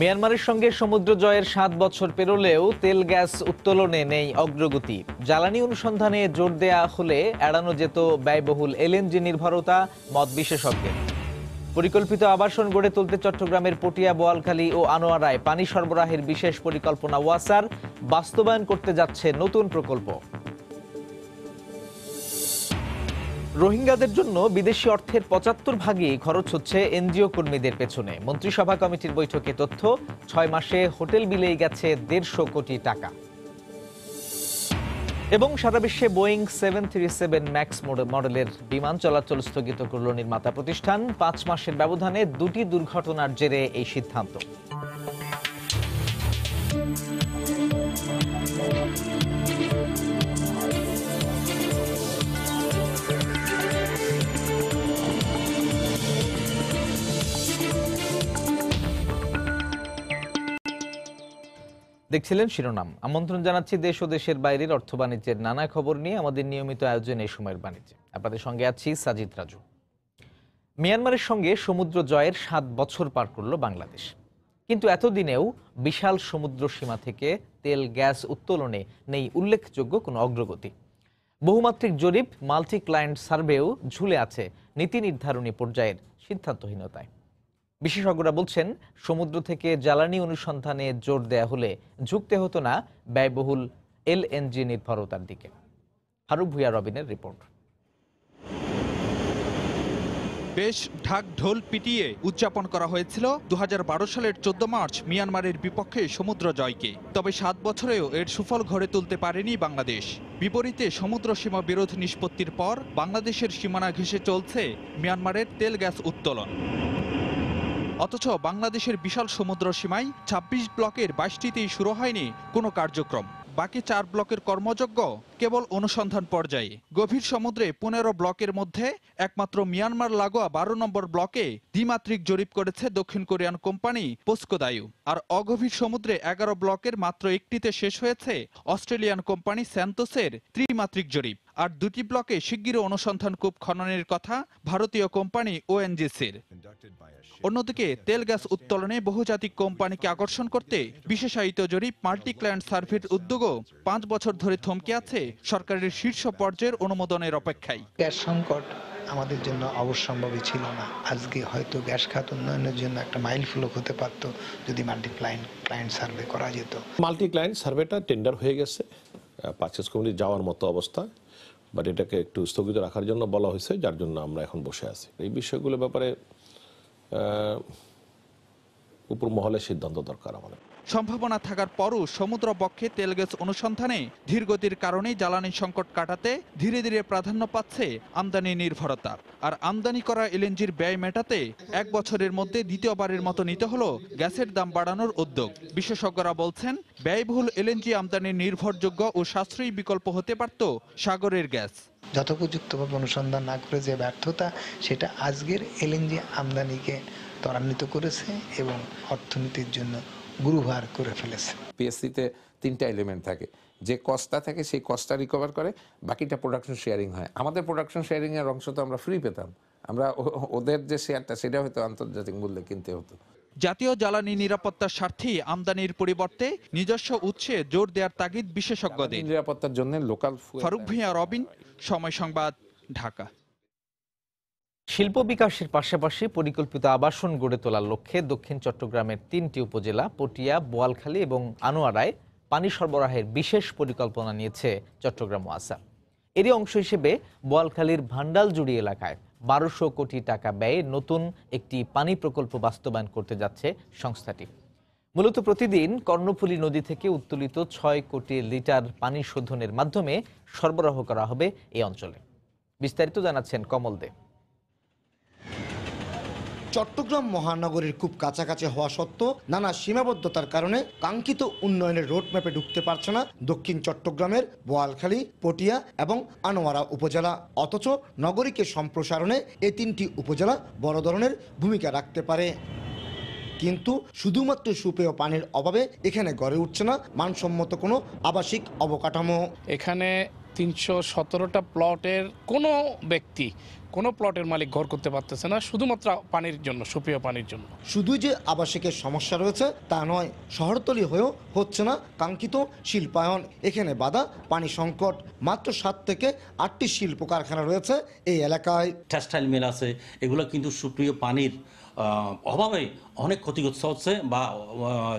মিয়ানমারের সঙ্গে সমুদ্র জয়ের ৭ বছর পেরোলেও তেল গ্যাস উত্তোলনে নেই অগ্রগতি। জ্বালানি অনুসন্ধানে জোর দেয়া হলে এড়ানো যেত ব্যয়বহুল এলএনজি নির্ভরতা, মত বিশেষজ্ঞের। পরিকল্পিত আবাসন গড়ে তুলতে চট্টগ্রামের পটিয়া, বোয়ালখালী ও আনোয়ারায় পানি সরবরাহের বিশেষ পরিকল্পনা ওয়াসার বাস্তবায়ন করতে যাচ্ছে নতুন প্রকল্প। রোহিঙ্গাদের জন্য বিদেশি অর্থের ৭৫ ভাগই খরচ হচ্ছে এনজিও কর্মীদের পেছনে। মন্ত্রিসভা কমিটির বৈঠকে তথ্য, ৬ মাসে হোটেল বিলেই গেছে ১৫০ কোটি টাকা। এবং সারা বিশ্বে বোয়িং 737 ম্যাক্স মডেলের বিমান চলাচল স্থগিত করল নির্মাতা প্রতিষ্ঠান। ৫ মাসের ব্যবধানে ২টি দুর্ঘটনার জেরে এই সিদ্ধান্ত। দেখছিলেন শিরোনাম। আমন্ত্রণ জানাচ্ছি দেশ ও দেশের বাইরের অর্থ বাণিজ্যের নানা খবর নিয়ে আমাদের নিয়মিত আয়োজন এই সময়ের বাণিজ্যে। আপনাদের সঙ্গে আছি সাজিদ রাজু। মিয়ানমারের সঙ্গে সমুদ্র জয়ের ৭ বছর পার করল বাংলাদেশ, কিন্তু এতদিনেও বিশাল সমুদ্র সীমা থেকে তেল গ্যাস উত্তোলনে নেই উল্লেখযোগ্য কোনো অগ্রগতি। বহুমাত্রিক জরিপ, মাল্টি ক্লায়েন্ট সার্ভেও ঝুলে আছে নীতি নির্ধারণী পর্যায়ের সিদ্ধান্তহীনতায়। বিশেষজ্ঞরা বলছেন, সমুদ্র থেকে জ্বালানি অনুসন্ধানে জোর দেয়া হলে ঝুঁকতে হতো না ব্যয়বহুল এলএনজি নির্ভরতার দিকে। ফারুক ভুঁইয়া রবিনের রিপোর্ট। বেশ ঢাক ঢোল পিটিয়ে উদযাপন করা হয়েছিল ২০১২ সালের ১৪ মার্চ মিয়ানমারের বিপক্ষে সমুদ্র জয়কে। তবে ৭ বছরেও এর সুফল ঘরে তুলতে পারেনি বাংলাদেশ। বিপরীতে সমুদ্র সীমা বিরোধ নিষ্পত্তির পর বাংলাদেশের সীমানা ঘেঁষে চলছে মিয়ানমারের তেল গ্যাস উত্তোলন। অথচ বাংলাদেশের বিশাল সমুদ্র সীমায় ২৬ ব্লকের ২২টিতেই শুরু হয়নি কোনো কার্যক্রম। বাকি ৪ ব্লকের কর্মযজ্ঞ কেবল অনুসন্ধান পর্যায়ে। গভীর সমুদ্রে ১৫ ব্লকের মধ্যে একমাত্র মিয়ানমার লাগোয়া ১২ নম্বর ব্লকে দ্বিমাত্রিক জরিপ করেছে দক্ষিণ কোরিয়ান কোম্পানি পোস্কোদায়ু। আর অগভীর সমুদ্রে ১১ ব্লকের মাত্র একটিতে শেষ হয়েছে অস্ট্রেলিয়ান কোম্পানি স্যান্তোসের ত্রিমাত্রিক জরিপ। আর ২টি ব্লকে শিগগিরই অনুসন্ধান কূপ খননের কথা ভারতীয় কোম্পানি ওএনজিসির। অন্যদিকে তেল গ্যাস উত্তোলনে বহুজাতিক কোম্পানিকে আকর্ষণ করতে বিশেষায়িত জরিপ মাল্টি ক্লায়েন্ট সার্ভের উদ্যোগও ৫ বছর ধরে থমকে আছে সরকারের শীর্ষ পর্যায়ের অনুমোদনের অপেক্ষায়। গ্যাস সংকট আমাদের জন্য অবশ্যম্ভাবী ছিল না। আজকে হয়তো গ্যাস খাত উন্নয়নের জন্য একটা মাইল ফলক হতে পারত যদি মাল্টি ক্লায়েন্ট সার্ভে করা যেত। মাল্টি ক্লায়েন্ট সার্ভেটা টেন্ডার হয়ে গেছে, পারচেজ কমিটি যাওয়ার মতো অবস্থা, বাট এটাকে একটু স্থগিত রাখার জন্য বলা হয়েছে, যার জন্য আমরা এখন বসে আছি। এই বিষয়গুলোর ব্যাপারে উপর মহলে সিদ্ধান্ত দরকার আমাদের। সম্ভাবনা থাকার পরও সমুদ্র বক্ষে তেল গ্যাস অনুসন্ধানে ধীরগতির কারণে জ্বালানি সংকট কাটাতে ধীরে ধীরে প্রাধান্য পাচ্ছে আমদানি নির্ভরতা। আর আমদানি করা এলএনজির ব্যয় মেটাতে ১ বছরের মধ্যে দ্বিতীয়বারের মতো নিতে হলো গ্যাসের দাম বাড়ানোর উদ্যোগ। বিশেষজ্ঞরা বলছেন, ব্যয়বহুল এলএনজি আমদানির নির্ভরযোগ্য ও সাশ্রয়ী বিকল্প হতে পারত সাগরের গ্যাস। যথোপযুক্তভাবে অনুসন্ধান না করে যে ব্যর্থতা, সেটা আজকের এলএনজি আমদানিকে ত্বরান্বিত করেছে এবং অর্থনীতির জন্য গুরুভার করে ফেলেছে। পিএসসিতে 3টা এলিমেন্ট থাকে, যে কস্টটা থাকে সেই কস্টটা রিকভার করে, বাকিটা প্রোডাকশন শেয়ারিং হয়। আমাদের প্রোডাকশন শেয়ারিং এর অংশ তো আমরা ফ্রি পেতাম, আমরা ওদের যে শেয়ারটা সেটা হয়তো আন্তর্জাতিক মূল্যে কিনতে হতো। জাতীয় জ্বালানি নিরাপত্তার স্বার্থে আমদানির পরিবর্তে নিজস্ব উৎসে জোর দেওয়ার তাগিদ বিশেষজ্ঞদের। নিরাপত্তার জন্য লোকাল। ফারুক ভুঁইয়া রবিন, সময় সংবাদ, ঢাকা। শিল্প বিকাশের পাশাপাশি পরিকল্পিত আবাসন গড়ে তোলার লক্ষ্যে দক্ষিণ চট্টগ্রামের ৩টি উপজেলা পটিয়া, বোয়ালখালী এবং আনোয়ারায় পানি সরবরাহের বিশেষ পরিকল্পনা নিয়েছে চট্টগ্রাম ওয়াসা। এরই অংশ হিসেবে বোয়ালখালীর ভান্ডালজুড়ি এলাকায় ১২০০ কোটি টাকা ব্যয়ে নতুন একটি পানি প্রকল্প বাস্তবায়ন করতে যাচ্ছে সংস্থাটি। মূলত প্রতিদিন কর্ণফুলী নদী থেকে উত্তোলিত ৬ কোটি লিটার পানি শোধনের মাধ্যমে সরবরাহ করা হবে এই অঞ্চলে। বিস্তারিত জানাচ্ছেন কমল দে। চট্টগ্রাম মহানগরীর খুব কাছাকাছি হওয়া সত্ত্বেও নানা সীমাবদ্ধতার কারণে কাঙ্ক্ষিত উন্নয়নের রোডম্যাপে ঢুকতে পারছে না দক্ষিণ চট্টগ্রামের বোয়ালখালী, পটিয়া এবং আনোয়ারা উপজেলা। অথচ নগরীকে সম্প্রসারণে এই 3টি উপজেলা বড় ধরনের ভূমিকা রাখতে পারে। কিন্তু শুধুমাত্র সুপেয় পানির অভাবে এখানে গড়ে উঠছে না মানসম্মত কোনো আবাসিক অবকাঠামো। এখানে 317টা প্লটের কোনো ব্যক্তি, কোনো প্লটের মালিক ঘর করতে পারতেছে না, শুধুমাত্র পানির জন্য, সুপ্রিয় পানির জন্য। শুধুই যে আবাসিকের সমস্যা রয়েছে তা নয়, শহরতলি হয়েও হচ্ছে না কাঙ্ক্ষিত শিল্পায়ন। এখানে বাধা পানি সংকট। মাত্র 7 থেকে 8টি শিল্প কারখানা রয়েছে এই এলাকায়। টেক্সটাইল মিল আছে, এগুলো কিন্তু সুপ্রিয় পানির অভাবে অনেক ক্ষতিগ্রস্ত হচ্ছে, বা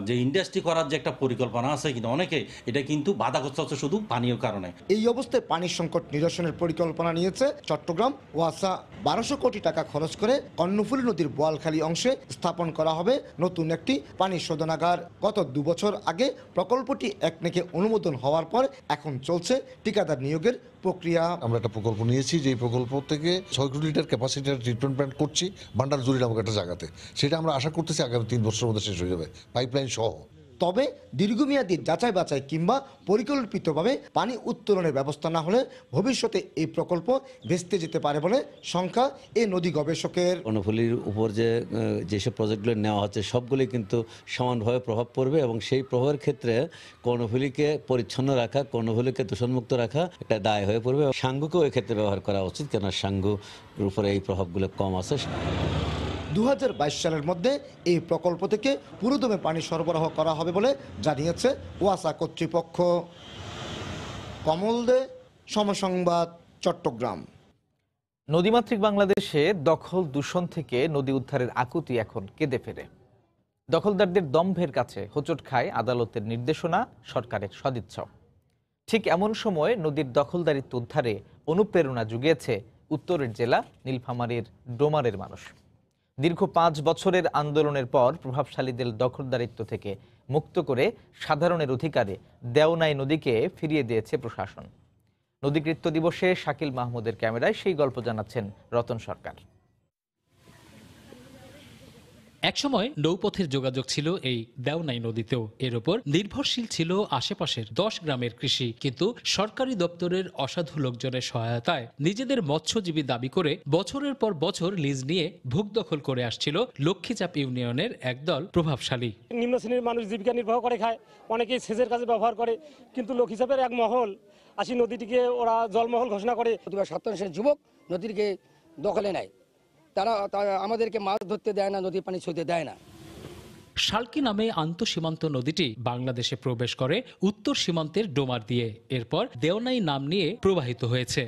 যে ইন্ডাস্ট্রি করার যে একটা পরিকল্পনা আছে কিন্তু অনেকে এটা কিন্তু বাধাগ্রস্ত হচ্ছে শুধু পানীয় কারণে। এই অবস্থায় পানির সংকট নিরসনের পরিকল্পনা নিয়েছে চট্টগ্রাম ওয়াসা। 1200 কোটি টাকা খরচ করে কর্ণফুলী নদীর বোয়ালখালী অংশে স্থাপন করা হবে নতুন একটি পানি শোধনাগার। গত 2 বছর আগে প্রকল্পটি একনেকে অনুমোদন হওয়ার পর এখন চলছে ঠিকাদার নিয়োগের প্রক্রিয়া। আমরা একটা প্রকল্প নিয়েছি, যে প্রকল্প থেকে 6 কোটি লিটার ক্যাপাসিটির ট্রিটমেন্ট প্ল্যান্ট করছি ভান্ডারজুরি নামক একটা জায়গাতে। সেটা আমরা আশা করতেছি আগামী 3 বছরের মধ্যে শেষ হয়ে যাবে, পাইপলাইন সহ। তবে দীর্ঘমেয়াদী যাচাই বাছাই কিংবা পরিকল্পিতভাবে পানি উত্তোলনের ব্যবস্থা না হলে ভবিষ্যতে এই প্রকল্প ভেস্তে যেতে পারে বলে শঙ্কা এই নদী গবেষকের। কর্ণফুলীর উপর যেসব প্রজেক্টগুলো নেওয়া হচ্ছে সবগুলোই কিন্তু সমানভাবে প্রভাব পড়বে, এবং সেই প্রভাবের ক্ষেত্রে কর্ণফুলীকে পরিচ্ছন্ন রাখা, কর্ণফুলীকে দূষণমুক্ত রাখা একটা দায় হয়ে পড়বে। সাঙ্গুকেও এক্ষেত্রে ব্যবহার করা উচিত, কেন সাঙ্গুর উপরে এই প্রভাবগুলো কম আছে। 2022 সালের মধ্যে এই প্রকল্প থেকে পুরোদমে পানি সরবরাহ করা হবে বলে জানিয়েছে ওয়াসা কর্তৃপক্ষ। কমল দে, সময় সংবাদ, চট্টগ্রাম। নদীমাতৃক বাংলাদেশে দখল দূষণ থেকে নদী উদ্ধারের আকুতি এখন কেঁদে ফেরে। দখলদারদের দম্ভের কাছে হোঁচট খায় আদালতের নির্দেশনা, সরকারের সদিচ্ছাও। ঠিক এমন সময় নদীর দখলদারিত্ব উদ্ধারে অনুপ্রেরণা জুগিয়েছে উত্তরের জেলা নীলফামারীর ডোমারের মানুষ। দীর্ঘ 5 বছরের আন্দোলনের পর প্রভাবশালীদের দখলদারিত্ব থেকে মুক্ত করে সাধারণের অধিকারে দেওনাই নদীকে ফিরিয়ে দিয়েছে প্রশাসন। নদীকৃত্য দিবসে শাকিল মাহমুদের ক্যামেরায় সেই গল্প জানাচ্ছেন রতন সরকার। একসময় নৌপথের যোগাযোগ ছিল এই দেওনাই নদীতেও। এর ওপর নির্ভরশীল ছিল আশেপাশের 10 গ্রামের কৃষি। কিন্তু সরকারি দপ্তরের অসাধু লোকজনের সহায়তায় নিজেদের মৎস্যজীবী দাবি করে বছরের পর বছর লিজ নিয়ে ভূখ দখল করে আসছিল লক্ষ্মীচাপ ইউনিয়নের একদল প্রভাবশালী। নিম্ন শ্রেণীর মানুষ জীবিকা নির্বাহ করে খায়, অনেকেই সেচের কাজে ব্যবহার করে, কিন্তু লক্ষ্মীচাপের এক মহল আসি নদীটিকে ওরা জলমহল ঘোষণা করে। 57 যুবক নদীকে দখলে নেয়, তারা আমাদেরকে মাছ ধরতে দেয় না, নদীর পানি ছুঁতে দেয় না। শালকি নামে আন্তঃসীমান্ত নদীটি বাংলাদেশে প্রবেশ করে উত্তর সীমান্তের ডোমার দিয়ে, এরপর দেওনাই নাম নিয়ে প্রবাহিত হয়েছে।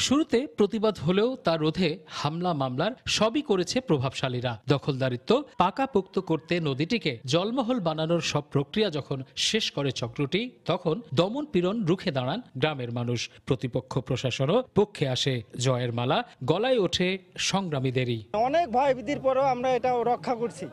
শুরুতে প্রতিবাদ হলেও তা রোধে হামলা মামলার সবই করেছে প্রভাবশালীরা। দখলদারিত্ব পাকাপোক্ত করতে নদীটিকে জলমহল বানানোর সব প্রক্রিয়া যখন শেষ করে চক্রটি, তখন দমন পীড়ন রুখে দাঁড়ান গ্রামের মানুষ। প্রতিপক্ষ প্রশাসনও পক্ষে আসে। জয়ের মালা গলায় ওঠে সংগ্রামীদেরই। অনেক ভয় ভীতির পরেও আমরা এটা রক্ষা করছি,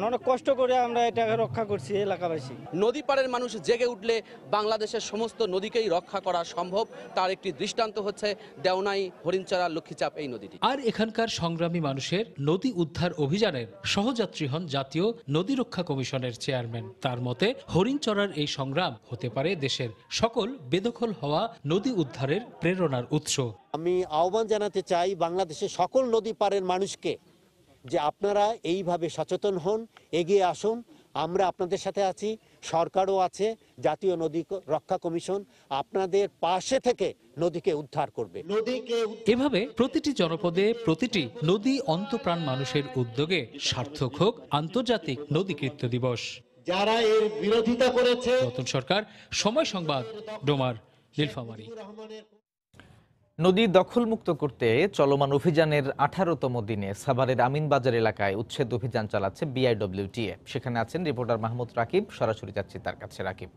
অনেক কষ্ট করে আমরা এটা রক্ষা করছি এলাকাবাসী। নদী পাড়ের মানুষ জেগে উঠলে বাংলাদেশের সমস্ত নদীকেই রক্ষা করা সম্ভব। তার একটি দৃষ্টান্ত হচ্ছে দেওনাই, হরিণচরা, লক্ষ্মীচাপ এই নদীটি। আর এখানকার সংগ্রামী মানুষের নদী উদ্ধার অভিযানের সহযাত্রী হন জাতীয় নদী রক্ষা কমিশনের চেয়ারম্যান। তার মতে হরিণচরার এই সংগ্রাম হতে পারে দেশের সকল বেদখল হওয়া নদী উদ্ধারের প্রেরণার উৎস। আমি আহ্বান জানাতে চাই বাংলাদেশের সকল নদী পাড়ের মানুষকে যে আপনারা এইভাবে সচেতন হন, এগিয়ে আসুন। আমরা আপনাদের সাথে আছি, সরকারও আছে, জাতীয় নদী রক্ষা কমিশন আপনাদের পাশে থেকে নদীকে উদ্ধার করবে। এভাবে প্রতিটি জনপদে প্রতিটি নদী অন্তপ্রাণ মানুষের উদ্যোগে সার্থক হোক আন্তর্জাতিক নদীকৃত্য দিবস। যারা এর বিরোধিতা করেছে। রতন সরকার, সময় সংবাদ, ডোমার, নীলফামারী। নদী দখলমুক্ত করতে চলমান অভিযানের 18তম দিনে সাভারের আমিনবাজার এলাকায় উচ্ছেদ অভিযান চালাচ্ছে বিআইডব্লিউটিএ। সেখানে আছেন রিপোর্টার মাহমুদ রাকিব। সরাসরি যাচ্ছি তার কাছে। রাকিব।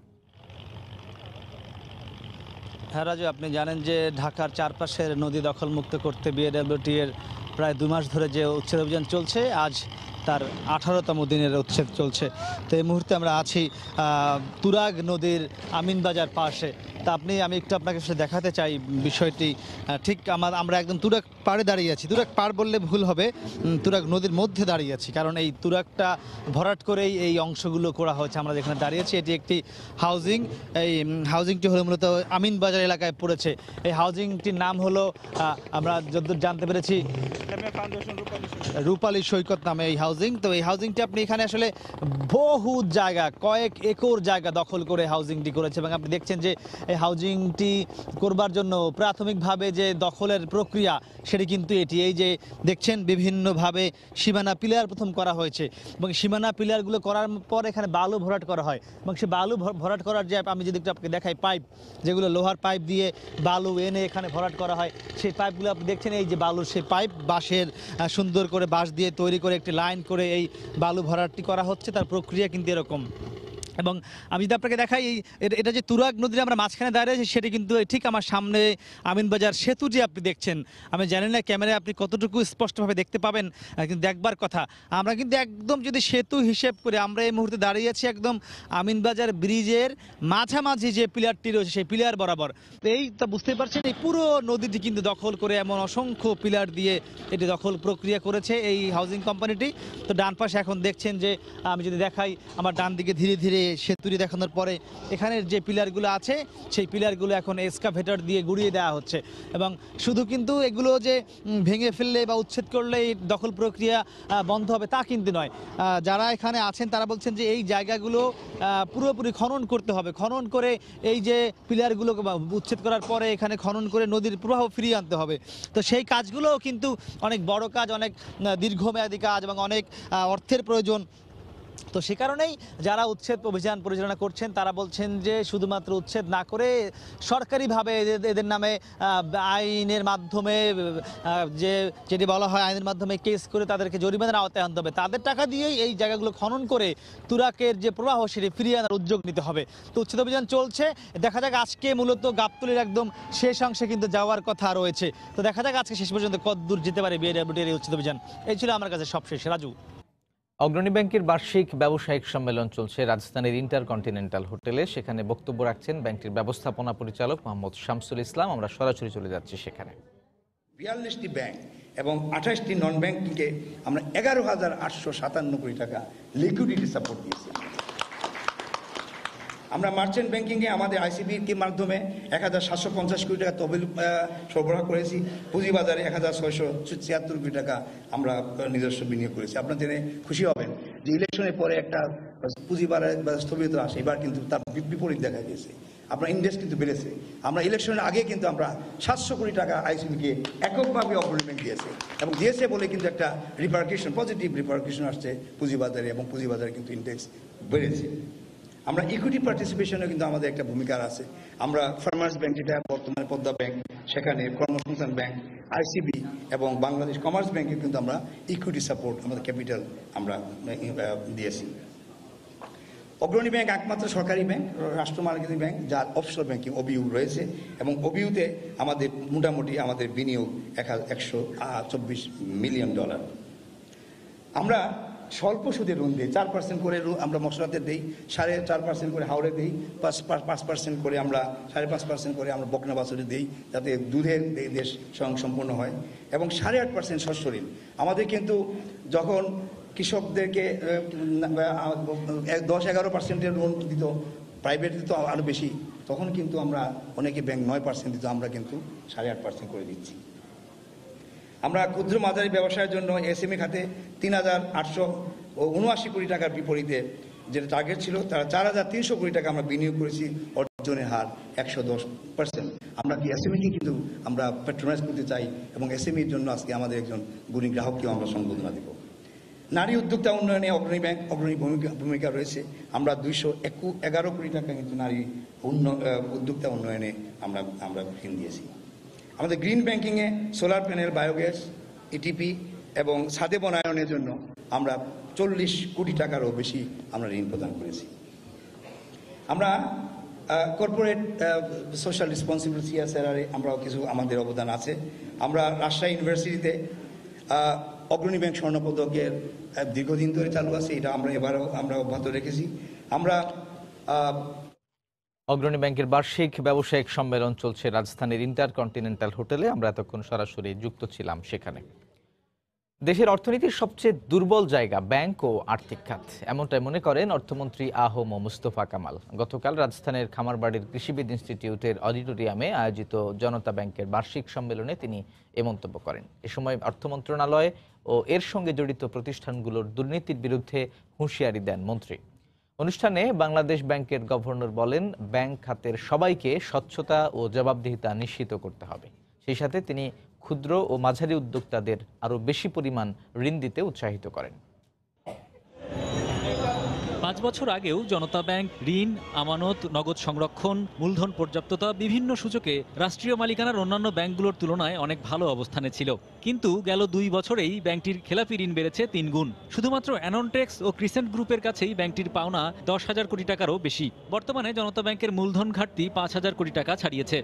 হ্যাঁ রাজু, আপনি জানেন যে ঢাকার চারপাশের নদী দখলমুক্ত করতে বিআইডব্লিউটিএর প্রায় 2 মাস ধরে যে উচ্ছেদ অভিযান চলছে, আজ তার 18তম দিনের উচ্ছেদ চলছে। তো এই মুহূর্তে আমরা আছি তুরাগ নদীর আমিনবাজার পাশে। তা আমি একটু আপনাকে দেখাতে চাই বিষয়টি। ঠিক আমরা একদম তুরাগ পাড়ে দাঁড়িয়ে আছি। তুরাগ পাড় বললে ভুল হবে, তুরাগ নদীর মধ্যে দাঁড়িয়ে আছি, কারণ এই তুরাগটা ভরাট করেই এই অংশগুলো করা হয়েছে। আমরা যেখানে দাঁড়িয়ে আছি এটি একটি হাউজিং। এই হাউজিংটি হলো মূলত আমিনবাজার এলাকায় পড়েছে। এই হাউজিংটির নাম হলো আমরা যতদূর জানতে পেরেছি রূপালী সৈকত নামে এই হাউজিং। তো এই হাউজিংটি আপনি এখানে আসলে বহু জায়গা, কয়েক একর জায়গা দখল করে হাউজিংটি করেছে এবং আপনি দেখছেন যে এই হাউজিংটি করবার জন্য প্রাথমিকভাবে যে দখলের প্রক্রিয়া সেটি কিন্তু এটি। এই যে দেখছেন বিভিন্নভাবে সীমানা পিলার প্রথম করা হয়েছে এবং সীমানা পিলারগুলো করার পর এখানে বালু ভরাট করা হয় এবং সেই বালু ভরাট করার যে আমি যদি একটু আপনাকে দেখাই পাইপ, যেগুলো লোহার পাইপ দিয়ে বালু এনে এখানে ভরাট করা হয়, সেই পাইপগুলো আপনি দেখছেন এই যে বালুর সেই পাইপ বাঁশের সুন্দর করে বাঁশ দিয়ে তৈরি করে একটি লাইন করে এই বালু ভরাটটি করা হচ্ছে। তার প্রক্রিয়া কিন্তু এরকম। এবং আমি যদি আপনাকে দেখাই এটা যে তুরাগ নদীর আমরা মাঝখানে দাঁড়িয়ে আছি সেটি কিন্তু ঠিক আমার সামনে আমিনবাজার সেতু যে আপনি দেখছেন, আমি জানি না ক্যামেরায় আপনি কতটুকু স্পষ্টভাবে দেখতে পাবেন, কিন্তু দেখবার কথা। আমরা কিন্তু একদম যদি সেতু হিসেব করে আমরা এই মুহূর্তে দাঁড়িয়ে আছি একদম আমিনবাজার ব্রিজের মাঝামাঝি যে পিলারটি রয়েছে সেই পিলার বরাবর। তো এই তো বুঝতে পারছেন এই পুরো নদীটি কিন্তু দখল করে এমন অসংখ্য পিলার দিয়ে এটি দখল প্রক্রিয়া করেছে এই হাউজিং কোম্পানিটি। তো ডান পাশে এখন দেখছেন যে আমি যদি দেখাই আমার ডান দিকে ধীরে ধীরে সেতুটি দেখানোর পরে এখানের যে পিলারগুলো আছে সেই পিলারগুলো এখন এক্সকাভেটর দিয়ে গুড়িয়ে দেওয়া হচ্ছে এবং শুধু কিন্তু এগুলো যে ভেঙে ফেললে বা উচ্ছেদ করলে এই দখল প্রক্রিয়া বন্ধ হবে তা কিন্তু নয়। যারা এখানে আছেন তারা বলছেন যে এই জায়গাগুলো পুরোপুরি খনন করতে হবে, খনন করে এই যে পিলারগুলো উচ্ছেদ করার পরে এখানে খনন করে নদীর প্রবাহ ফিরিয়ে আনতে হবে। তো সেই কাজগুলোও কিন্তু অনেক বড় কাজ, অনেক দীর্ঘমেয়াদী কাজ এবং অনেক অর্থের প্রয়োজন। তো সে কারণেই যারা উচ্ছেদ অভিযান পরিচালনা করছেন তারা বলছেন যে শুধুমাত্র উচ্ছেদ না করে সরকারিভাবে এদের নামে আইনের মাধ্যমে যেটি বলা হয় আইনের মাধ্যমে কেস করে তাদেরকে জরিমানার আওতায় আনতে হবে, তাদের টাকা দিয়েই এই জায়গাগুলো খনন করে তুরাকের যে প্রবাহ সেটি ফিরিয়ে আনার উদ্যোগ নিতে হবে। তো উচ্ছেদ অভিযান চলছে, দেখা যাক আজকে মূলত গাবতলীর একদম শেষ অংশে কিন্তু যাওয়ার কথা রয়েছে। তো দেখা যাক আজকে শেষ পর্যন্ত কত দূর যেতে পারে বিএডব্লিউটির এই উচ্ছেদ অভিযান। এই ছিল আমার কাছে সবশেষ। রাজু। অগ্রণী ব্যাংকের বার্ষিক ব্যবসায়িক সম্মেলন চলছে রাজধানীর ইন্টারকন্টিনেন্টাল হোটেলে। সেখানে বক্তব্য রাখছেন ব্যাংকটির ব্যবস্থাপনা পরিচালক মোহাম্মদ শামসুল ইসলাম। আমরা সরাসরি চলে যাচ্ছি সেখানে। 42টি ব্যাংক এবং 28টি নন ব্যাংকিংকে আমরা 11,857 কোটি টাকা লিকুইডিটি সাপোর্ট দিয়েছি। আমরা মার্চেন্ট ব্যাংকিংয়ে আমাদের আইসিবির মাধ্যমে 1,750 কোটি টাকা তহবিল সরবরাহ করেছি। পুঁজিবাজারে 1,676 কোটি টাকা আমরা নিজস্ব বিনিয়োগ করেছি। আপনারা জেনে খুশি হবেন যে ইলেকশনের পরে একটা পুঁজিবাজার স্থগিত আসে, এবার কিন্তু তার বিপরীত দেখা গিয়েছে। আপনার ইন্ডেক্স কিন্তু বেড়েছে। আমরা ইলেকশনের আগে কিন্তু আমরা 700 কোটি টাকা আইসিবিকে এককভাবে অগ্রণী ব্যাংক দিয়েছে এবং দিয়েছে বলে কিন্তু একটা রিপার্কেশন, পজিটিভ রিপার্কেশন আসছে পুঁজিবাজারে এবং পুঁজিবাজারে কিন্তু ইন্ডেক্স বেড়েছে। আমরা ইকুইটি পার্টিসিপেশনে কিন্তু আমাদের একটা ভূমিকা আছে। আমরা ফার্মার্স ব্যাংক, যেটা বর্তমানে পদ্মা ব্যাংক, সেখানে কর্মসংস্থান ব্যাংক, আইসিবি এবং বাংলাদেশ কমার্স ব্যাংকে কিন্তু আমরা ইকুইটি সাপোর্ট, আমাদের ক্যাপিটাল আমরা দিয়েছি। অগ্রণী ব্যাংক একমাত্র সরকারি ব্যাংক, রাষ্ট্রমালিকাধীন ব্যাংক যার অফশোর ব্যাংকিং ওবিইউ রয়েছে এবং ওবিইউতে আমাদের মোটামুটি আমাদের বিনিয়োগ $124 মিলিয়ন। আমরা স্বল্প সুদে ঋণ দিই, 4% করে আমরা মশলাতে দিই, 4.5% করে হাওড়ে দিই, 5% করে আমরা 5.5% করে আমরা বকনা বাছুরে দিই, যাতে দুধের দেশ স্বয়ংসম্পূর্ণ হয় এবং 8.5% শস্য ঋণ। আমাদের কিন্তু যখন কৃষকদেরকে 10-11% লোন দিত, প্রাইভেট দিত আরও বেশি, তখন কিন্তু আমরা অনেকে ব্যাংক 9% দিত, আমরা কিন্তু 8.5% করে দিচ্ছি। আমরা ক্ষুদ্র মাঝারি ব্যবসায়ের জন্য এসএমই খাতে 3,879 কোটি টাকার বিপরীতে যেটা টার্গেট ছিল তারা 4,300 কোটি টাকা আমরা বিনিয়োগ করেছি, অর্জনের হার 110%। আমরা কি এসএমইকে কিন্তু আমরা প্যাট্রোনাইজ করতে চাই এবং এসএমইর জন্য আজকে আমাদের একজন গুণী গ্রাহককেও আমরা সম্বোধনা দেব। নারী উদ্যোক্তা উন্নয়নে অগ্রণী ব্যাংক অগ্রণী ভূমিকা রয়েছে। আমরা 211 কোটি টাকা কিন্তু নারী উদ্যোক্তা উন্নয়নে আমরা ঋণ দিয়েছি। আমাদের গ্রিন ব্যাংকিংয়ে সোলার প্যানেল, বায়োগ্যাস, ইটিপি এবং ছাদে বনায়নের জন্য আমরা 40 কোটি টাকারও বেশি আমরা ঋণ প্রদান করেছি। আমরা কর্পোরেট সোশ্যাল রেসপন্সিবিলিটি CSR-এ আমরাও কিছু আমাদের অবদান আছে। আমরা রাজশাহী ইউনিভার্সিটিতে অগ্রণী ব্যাংক স্বর্ণপদকের দীর্ঘদিন ধরে চালু আছে, এটা আমরা এবারও আমরা অব্যাহত রেখেছি। আমরা অগ্রণী ব্যাংকের বার্ষিক ব্যবসায়িক সম্মেলন চলছে রাজধানীর ইন্টারকন্টিনেন্টাল হোটেলে। আমরা এতক্ষণ সরাসরি যুক্ত ছিলাম সেখানে। দেশের অর্থনীতির সবচেয়ে দুর্বল জায়গা ব্যাংক ও আর্থিক খাত, এমনটাই মনে করেন অর্থমন্ত্রী আ.হ.ম মুস্তফা কামাল। গতকাল রাজধানীর খামারবাড়ির কৃষিবিদ ইনস্টিটিউটের অডিটোরিয়ামে আয়োজিত জনতা ব্যাংকের বার্ষিক সম্মেলনে তিনি এ মন্তব্য করেন। এ সময় অর্থ মন্ত্রণালয় ও এর সঙ্গে জড়িত প্রতিষ্ঠানগুলোর দুর্নীতির বিরুদ্ধে হুঁশিয়ারি দেন মন্ত্রী। অনুষ্ঠানে বাংলাদেশ ব্যাংকের গভর্নর বলেন, ব্যাংক খাতের সবাইকে স্বচ্ছতা ও জবাবদিহিতা নিশ্চিত করতে হবে। সেই সাথে তিনি ক্ষুদ্র ও মাঝারি উদ্যোক্তাদের আরও বেশি পরিমাণ ঋণ দিতে উৎসাহিত করেন। 5 বছর আগেও জনতা ব্যাংক ঋণ, আমানত, নগদ সংরক্ষণ, মূলধন পর্যাপ্ততা বিভিন্ন সূচকে রাষ্ট্রীয় মালিকানার অন্যান্য ব্যাংকগুলোর তুলনায় অনেক ভালো অবস্থানে ছিল। কিন্তু গেল 2 বছরেই ব্যাংকটির খেলাপি ঋণ বেড়েছে 3 গুণ। শুধুমাত্র অ্যানন্টেক্স ও ক্রিসেন্ট গ্রুপের কাছেই ব্যাংকটির পাওনা 10,000 কোটি টাকারও বেশি। বর্তমানে জনতা ব্যাংকের মূলধন ঘাটতি 5,000 কোটি টাকা ছাড়িয়েছে।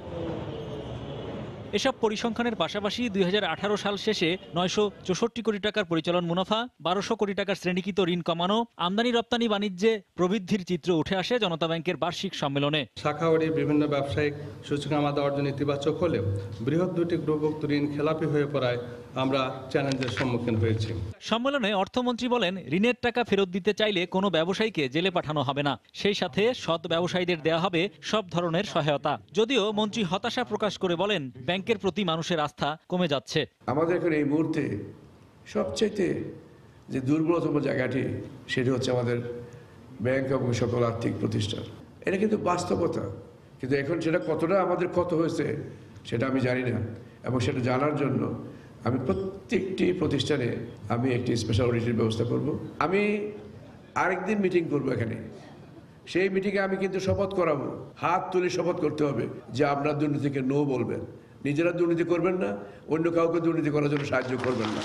এসব পরিসংখ্যানের পাশাপাশি 2018 সাল শেষে 964 কোটি টাকার পরিচালন মুনাফা, 1200 কোটি টাকার শ্রেণীকৃত ঋণ কমানো, আমদানি রপ্তানি বাণিজ্যে প্রবৃদ্ধির চিত্র উঠে আসে জনতা ব্যাংকের বার্ষিক সম্মেলনে। শাখাওয়ারি বিভিন্ন ব্যবসায়িক সূচকাঙ্ক অর্জন ইতিবাচক হলেও বৃহৎ দুটি গ্রুপভুক্ত ঋণ খেলাপি হয়ে পড়ায় আমরা চ্যালেঞ্জের সম্মুখীন হয়েছি। সম্মেলনে অর্থমন্ত্রী বলেন, ঋণের টাকা ফেরত দিতে চাইলে কোনো ব্যবসায়ীকে জেলে পাঠানো হবে না। সেই সাথে সৎ ব্যবসায়ীদের দেয়া হবে সব ধরনের সহায়তা। যদিও মন্ত্রী হতাশা প্রকাশ করে বলেন, ব্যাংকের প্রতি মানুষের আস্থা কমে যাচ্ছে। আমাদের এখন এই মুহূর্তে সবচেয়ে যে দুর্বলতম জায়গাটি সেটি হচ্ছে আমাদের ব্যাংক এবং সকল আর্থিক প্রতিষ্ঠান। এটা কিন্তু বাস্তবতা, কিন্তু এখন সেটা কতটা আমাদের ক্ষত হয়েছে সেটা আমি জানি না, এবং সেটা জানার জন্য আমি প্রত্যেকটি প্রতিষ্ঠানে আমি একটি স্পেশাল অডিটের ব্যবস্থা করব। আমি আরেকদিন মিটিং করব এখানে, সেই মিটিংয়ে আমি কিন্তু শপথ করাবো, হাত তুলে শপথ করতে হবে যে আপনারা দুর্নীতিকে নো বলবেন, নিজেরা দুর্নীতি করবেন না, অন্য কাউকে দুর্নীতি করার জন্য সাহায্য করবেন না।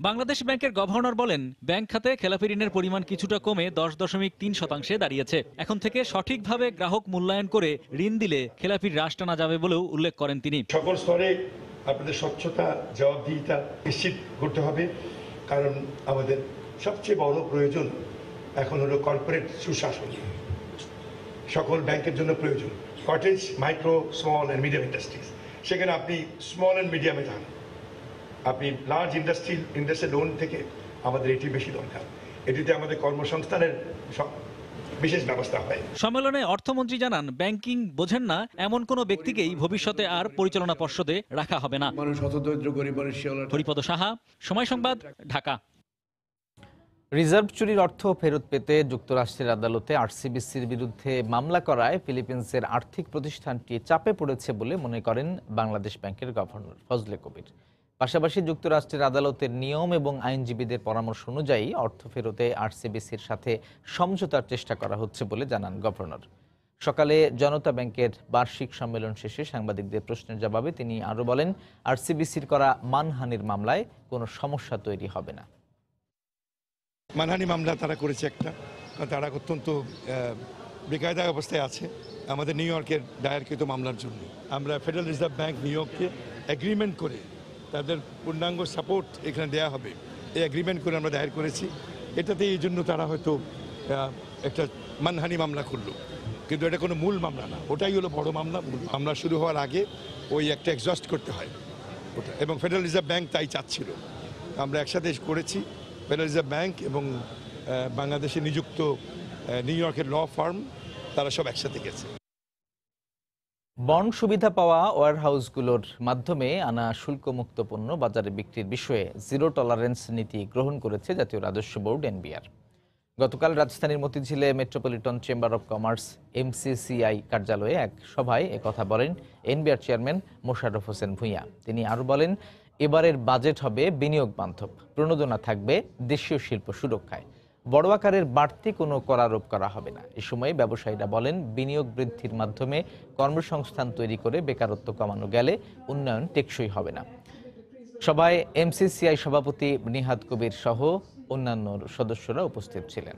বাংলাদেশ ব্যাংকের গভর্নর বলেন, ব্যাংক খাতে খেলাপি ঋণের পরিমাণ কিছুটা কমে 10.3% দাঁড়িয়েছে। এখন থেকে সঠিকভাবে গ্রাহক মূল্যায়ন করে ঋণ দিলে খেলাপির হ্রাস টানা যাবে বলেও উল্লেখ করেন তিনি। সকল স্তরে আপনাদের স্বচ্ছতা, জবাবদিহিতা নিশ্চিত করতে হবে, কারণ আমাদের সবচেয়ে বড় প্রয়োজন এখন হলো কর্পোরেট সুশাসন। সকল ব্যাংকের জন্য প্রয়োজন cottage, micro, small and medium industries. সেখানে আপনি স্মল অ্যান্ড মিডিয়ামে যান, আপনি লার্জ ইন্ডাস্ট্রি লোন থেকে আমাদের এটি বেশি দরকার। এটিতে আমাদের কর্মসংস্থানের বিশেষ ব্যবস্থা হয়। সম্মেলনে অর্থমন্ত্রী জানান, ব্যাংকিং বোঝেন না এমন কোনো ব্যক্তিকেই ভবিষ্যতে আর পরিচালনা পর্ষদে রাখা হবে না। হরিপদ সাহা, সময় সংবাদ, ঢাকা। রিজার্ভ চুরির অর্থ ফেরত পেতে যুক্তরাষ্ট্রের আদালতে আরসিবিসির বিরুদ্ধে মামলা করায় ফিলিপিন্সের আর্থিক প্রতিষ্ঠানটি চাপে পড়েছে বলে মনে করেন বাংলাদেশ ব্যাংকের গভর্নর ফজলে কবির। পাশাপাশি যুক্তরাষ্ট্রের আদালতের নিয়ম এবং আইনজীবীদের পরামর্শ অনুযায়ী অর্থ ফেরতে আরসিবিসির সাথে সমঝোতার চেষ্টা করা হচ্ছে বলে জানান গভর্নর। সকালে জনতা ব্যাংকের বার্ষিক সম্মেলন শেষে সাংবাদিকদের প্রশ্নের জবাবে তিনি আরও বলেন, আরসিবিসির করা মানহানির মামলায় কোনো সমস্যা তৈরি হবে না। মানহানি মামলা তারা করেছে একটা, তারা অত্যন্ত বেকায়দা অবস্থায় আছে আমাদের নিউ ইয়র্কের দায়েরকৃত মামলার জন্য। আমরা ফেডারেল রিজার্ভ ব্যাংক নিউ ইয়র্ককে এগ্রিমেন্ট করে তাদের পূর্ণাঙ্গ সাপোর্ট এখানে দেওয়া হবে, এই এগ্রিমেন্ট করে আমরা দায়ের করেছি। এটাতে এই জন্য তারা হয়তো একটা মানহানি মামলা করলো, কিন্তু এটা কোনো মূল মামলা না, ওটাই হলো বড় মামলা। মামলা শুরু হওয়ার আগে ওই একটা এক্সস্ট করতে হয় ওটা, এবং ফেডারেল রিজার্ভ ব্যাংক তাই চাচ্ছিল। আমরা একসাথে করেছি, ফেডারেল রিজার্ভ ব্যাংক এবং বাংলাদেশে নিযুক্ত নিউ ইয়র্কের ল ফার্ম, তারা সব একসাথে গেছে। বন্ড সুবিধা পাওয়া ওয়্যারহাউসগুলোর মাধ্যমে আনা শুল্কমুক্ত পণ্য বাজারে বিক্রির বিষয়ে জিরো টলারেন্স নীতি গ্রহণ করেছে জাতীয় রাজস্ব বোর্ড এনবিআর। গতকাল রাজধানীর মতিঝিলে Metropolitan Chamber of Commerce MCCI কার্যালয়ে এক সভায় একথা বলেন এনবিআর চেয়ারম্যান মোশাররফ হোসেন ভূঁইয়া। তিনি আরও বলেন, এবারের বাজেট হবে বিনিয়োগ বান্ধব, প্রণোদনা থাকবে দেশীয় শিল্প সুরক্ষায়, বড় আকারের বাড়তি কোনো কর আরোপ করা হবে না। এ সময় ব্যবসায়ীরা বলেন, বিনিয়োগ বৃদ্ধির মাধ্যমে কর্মসংস্থান তৈরি করে বেকারত্ব কমানো গেলে উন্নয়ন টেকসই হবে না। সভায় এমসিসিআই সভাপতি নিহাদ কবির সহ অন্যান্য সদস্যরা উপস্থিত ছিলেন।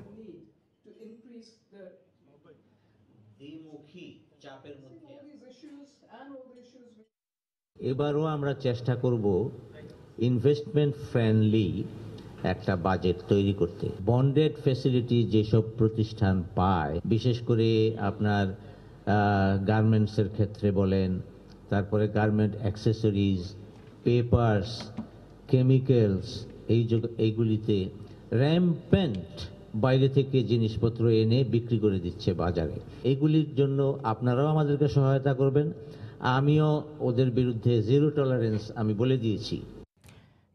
এবারও আমরা চেষ্টা করব ইনভেস্টমেন্ট ফ্রেন্ডলি একটা বাজেট তৈরি করতে। বন্ডেড ফ্যাসিলিটি যেসব প্রতিষ্ঠান পায়, বিশেষ করে আপনার গার্মেন্টসের ক্ষেত্রে বলেন, তারপরে গার্মেন্ট অ্যাক্সেসরিজ, পেপারস, কেমিক্যালস, এইগুলিতে র্যাম্পেন্ট বাইরে থেকে জিনিসপত্র এনে বিক্রি করে দিচ্ছে বাজারে। এগুলির জন্য আপনারাও আমাদেরকে সহায়তা করবেন। আমিও ওদের বিরুদ্ধে জিরো টলারেন্স আমি বলে দিয়েছি।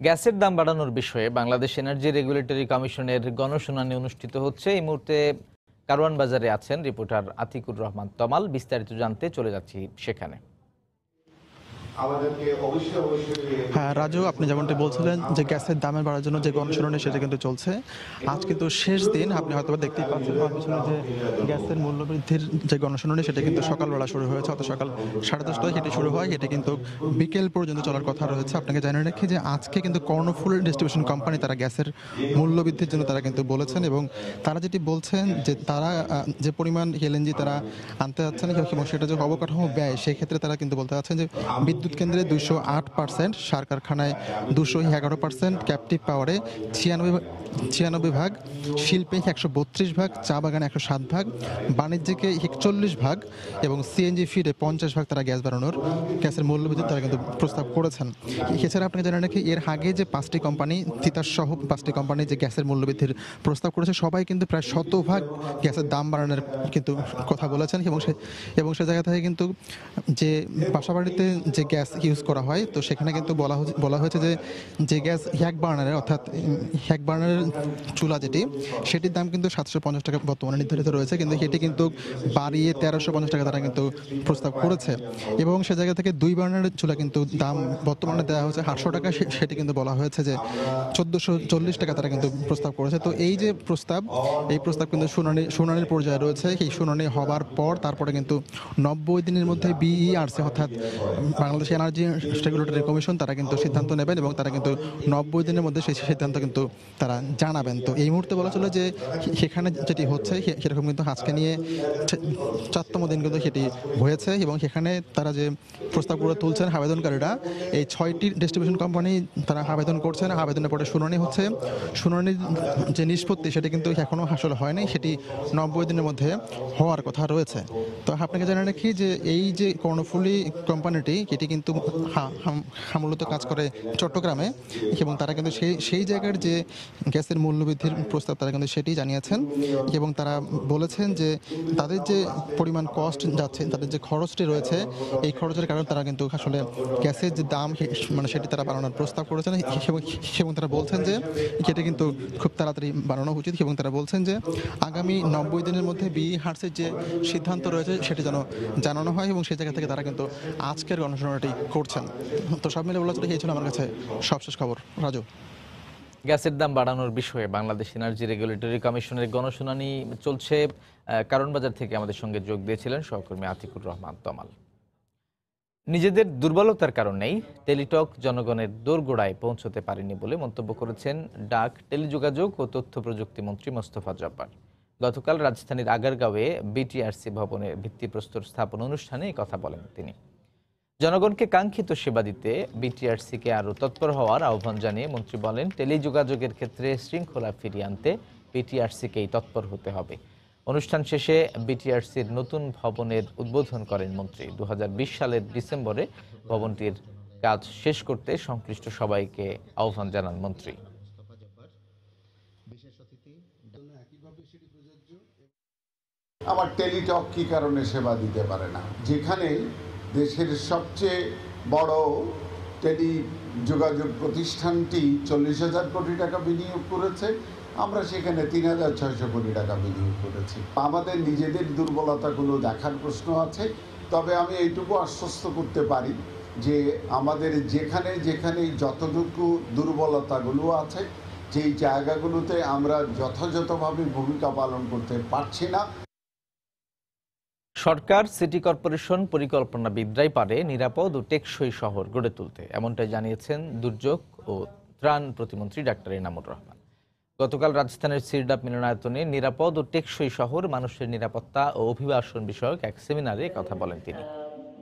গ্যাসের দাম বাড়ানোর বিষয়ে বাংলাদেশ এনার্জি রেগুলেটরি কমিশনের গণশুনানি অনুষ্ঠিত হচ্ছে। এই মুহূর্তে কারওয়ান বাজারে আছেন রিপোর্টার আতিকুর রহমান তমাল। বিস্তারিত জানতে চলে যাচ্ছি সেখানে। হ্যাঁ রাজু, আপনি যেমনটি বলছিলেন যে গ্যাসের দামের বাড়ার জন্য যে গণশুনানি সেটা কিন্তু চলছে। আজ কিন্তু শেষ দিন, আপনি হয়তো দেখতেই পাচ্ছেন যে গ্যাসের মূল্য বৃদ্ধির যে গণশুনানি সেটা কিন্তু সকালবেলা শুরু হয়েছে, অর্থাৎ সকাল 10:30টায় সেটি শুরু হয়। এটি কিন্তু বিকেল পর্যন্ত চলার কথা রয়েছে। আপনাকে জানিয়ে রাখি যে আজকে কিন্তু কর্ণফুল ডিস্ট্রিবিউশন কোম্পানি তারা গ্যাসের মূল্য বৃদ্ধির জন্য তারা কিন্তু বলেছেন, এবং তারা যেটি বলছেন যে তারা যে পরিমাণ এলএনজি তারা আনতে যাচ্ছেন এবং সেটা যে অবকাঠামো ব্যয়, সেই ক্ষেত্রে তারা কিন্তু বলতে চাচ্ছেন যে বিদ্যুৎ কেন্দ্রে 208%, সার কারখানায় 211%, ক্যাপটিভ পাওয়ারে 96 ভাগ, শিল্পে 132 ভাগ, চা বাগানে 107 ভাগ, বাণিজ্যিকে 41 ভাগ এবং সিএনজি ফিডে 50 ভাগ তারা গ্যাসের মূল্যবৃদ্ধি তারা কিন্তু প্রস্তাব করেছেন। এছাড়া আপনাকে জানেন নাকি এর আগে যে 5টি কোম্পানি, তিতাস সহ 5টি কোম্পানি যে গ্যাসের মূল্যবৃদ্ধির প্রস্তাব করেছে, সবাই কিন্তু প্রায় 100 ভাগ গ্যাসের দাম বাড়ানোর কিন্তু কথা বলেছেন। এবং সে জায়গা থেকে কিন্তু যে বাসাবাড়িতে যে গ্যাস ইউজ করা হয়, তো সেখানে কিন্তু বলা হয়েছে যে গ্যাস এক বার্নারের, অর্থাৎ এক বার্নারের চুলা সেটির দাম কিন্তু 750 টাকা বর্তমানে নির্ধারিত রয়েছে, কিন্তু সেটি কিন্তু বাড়িয়ে 1350 টাকা তারা কিন্তু প্রস্তাব করেছে। এবং সে জায়গা থেকে 2 বার্নারের চুলা কিন্তু দাম বর্তমানে দেওয়া হয়েছে 800 টাকা, সেটি কিন্তু বলা হয়েছে যে 1440 টাকা তারা কিন্তু প্রস্তাব করেছে। তো এই যে প্রস্তাব, এই প্রস্তাব কিন্তু শুনানির পর্যায়ে রয়েছে। এই শুনানি হবার পর তারপরে কিন্তু 90 দিনের মধ্যে বিইআরসি অর্থাৎ বাংলাদেশ এনার্জি রেগুলেটরি কমিশন তারা কিন্তু সিদ্ধান্ত নেবেন এবং তারা কিন্তু 90 দিনের মধ্যে সেই সিদ্ধান্ত কিন্তু তারা জানাবেন। তো এই মুহূর্তে বলা চলে যে সেখানে যেটি হচ্ছে সেরকম কিন্তু আজকে নিয়ে 4তম দিন কিন্তু সেটি হয়েছে, এবং সেখানে তারা যে প্রস্তাবগুলো তুলছেন আবেদনকারীরা, এই 6টি ডিস্ট্রিবিউশন কোম্পানি তারা আবেদন করছেন। আবেদনের পরে শুনানি হচ্ছে। শুনানির যে নিষ্পত্তি সেটি কিন্তু এখনও আসলে হয়নি, সেটি 90 দিনের মধ্যে হওয়ার কথা রয়েছে। তো আপনাকে জানিয়ে রাখি যে এই যে কর্ণফুলী কোম্পানিটি, এটি কিন্তু মূলত কাজ করে চট্টগ্রামে, এবং তারা কিন্তু সেই জায়গার যে গ্যাসের মূল্যবৃদ্ধির প্রস্তাব তারা কিন্তু সেটি জানিয়েছেন। এবং তারা বলেছেন যে তাদের যে পরিমাণ কস্ট যাচ্ছে, তাদের যে খরচটি রয়েছে, এই খরচের কারণে তারা কিন্তু আসলে গ্যাসের যে দাম সেটি তারা বাড়ানোর প্রস্তাব করেছেন। এবং তারা বলছেন যে সেটা কিন্তু খুব তাড়াতাড়ি বাড়ানো উচিত, এবং তারা বলছেন যে আগামী 90 দিনের মধ্যে বিইআরসির যে সিদ্ধান্ত রয়েছে সেটি যেন জানানো হয়, এবং সেই জায়গা থেকে তারা কিন্তু আজকের গণশুনানিটি করছেন। তো সব মিলে বলা চলে এই ছিল আমার কাছে সবশেষ খবর। রাজু, গ্যাসের দাম বাড়ানোর বিষয়ে বাংলাদেশ এনার্জি রেগুলেটরি কমিশনের গণশুনানি চলছে। কারওয়ান বাজার থেকে আমাদের সঙ্গে যোগ দিয়েছিলেন সহকর্মী আতিকুর রহমান তমাল। নিজেদের দুর্বলতার কারণেই টেলিটক জনগণের দোরগোড়ায় পৌঁছতে পারেনি বলে মন্তব্য করেছেন ডাক, টেলিযোগাযোগ ও তথ্য প্রযুক্তি মন্ত্রী মোস্তফা জব্বার। গতকাল রাজধানীর আগারগাঁওয়ে বিটিআরসি ভবনের ভিত্তিপ্রস্তর স্থাপন অনুষ্ঠানে এই কথা বলেন তিনি। জনগণকে কাঙ্ক্ষিত সেবা দিতে বিটিআরসিকে আরও তৎপর হওয়ার আহ্বান জানিয়ে মন্ত্রী বলেন, টেলিযোগাযোগের ক্ষেত্রে শৃঙ্খলা ফিরিয়ে আনতে বিটিআরসিকেই তৎপর হতে হবে। অনুষ্ঠান শেষে বিটিআরসির নতুন ভবনের উদ্বোধন করেন মন্ত্রী। 2020 সালের ডিসেম্বরে ভবনটির কাজ শেষ করতে সংশ্লিষ্ট সবাইকে আহ্বান জানান মন্ত্রী। আবার টেলিটক কি কারণে সেবা দিতে পারে না? যেখানে দেশের সবচেয়ে বড় টেলি যোগাযোগ প্রতিষ্ঠানটি 40,000 কোটি টাকা বিনিয়োগ করেছে, আমরা সেখানে 3,600 কোটি টাকা বিনিয়োগ করেছি। আমাদের নিজেদের দুর্বলতাগুলো দেখার প্রশ্ন আছে, তবে আমি এইটুকু আশ্বস্ত করতে পারি যে আমাদের যেখানে যেখানে যতটুকু দুর্বলতাগুলো আছে, যেই জায়গাগুলোতে আমরা যথাযথভাবে ভূমিকা পালন করতে পারছি না, সরকার, সিটি কর্পোরেশন, পরিকল্পনাবিদরাই পারে নিরাপদ ও টেকসই শহর গড়ে তুলতে, এমনটাই জানিয়েছেন দুর্যোগ ও ত্রাণ প্রতিমন্ত্রী ডাক্তার এনামুর রহমান। গতকাল রাজধানীর সিরডাপ মিলনায়তনে নিরাপদ ও টেকসই শহর, মানুষের নিরাপত্তা ও অভিবাসন বিষয়ক এক সেমিনারে কথা বলেন তিনি।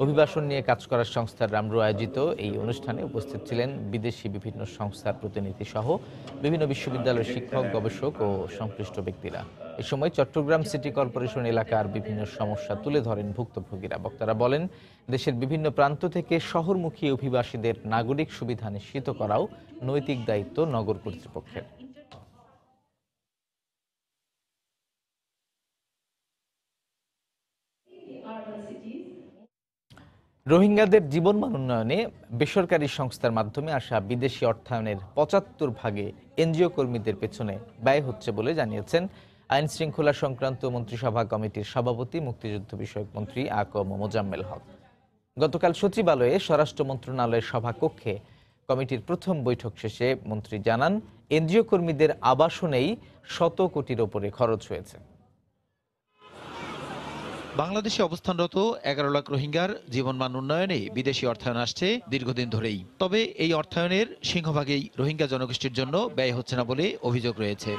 অভিবাসন নিয়ে কাজ করার সংস্থার রামরু আয়োজিত এই অনুষ্ঠানে উপস্থিত ছিলেন বিদেশি বিভিন্ন সংস্থার প্রতিনিধি সহ বিভিন্ন বিশ্ববিদ্যালয়ের শিক্ষক, গবেষক ও সংশ্লিষ্ট ব্যক্তিরা। এ সময় চট্টগ্রাম সিটি কর্পোরেশন এলাকার বিভিন্ন সমস্যা তুলে ধরেন ভুক্তভোগীরা। বক্তারা বলেন, দেশের বিভিন্ন প্রান্ত থেকে শহরমুখী অভিবাসীদের নাগরিক সুবিধা নিশ্চিত করাও নৈতিক দায়িত্ব নগর কর্তৃপক্ষের। রোহিঙ্গাদের জীবনমান উন্নয়নে বেসরকারি সংস্থার মাধ্যমে আসা বিদেশি অর্থায়নের ৭৫ ভাগে এনজিও কর্মীদের পেছনে ব্যয় হচ্ছে বলে জানিয়েছেন আইন শৃঙ্খলা সংক্রান্ত মন্ত্রিসভা কমিটির সভাপতি মুক্তিযুদ্ধ বিষয়ক মন্ত্রী আকম মোজাম্মেল হক। গতকাল সচিবালয়ে স্বরাষ্ট্র মন্ত্রণালয়ের সভাকক্ষে কমিটির প্রথম বৈঠক শেষে মন্ত্রী জানান, এনজিও কর্মীদের আবাসনেই ১০০ কোটির ওপরে খরচ হয়েছে। বাংলাদেশে অবস্থানরত ১১ লাখ রোহিঙ্গার জীবনমান উন্নয়নে বিদেশি অর্থায়ন আসছে দীর্ঘদিন ধরেই। তবে এই অর্থায়নের সিংহভাগেই রোহিঙ্গা জনগোষ্ঠীর জন্য ব্যয় হচ্ছে না বলে অভিযোগ রয়েছে।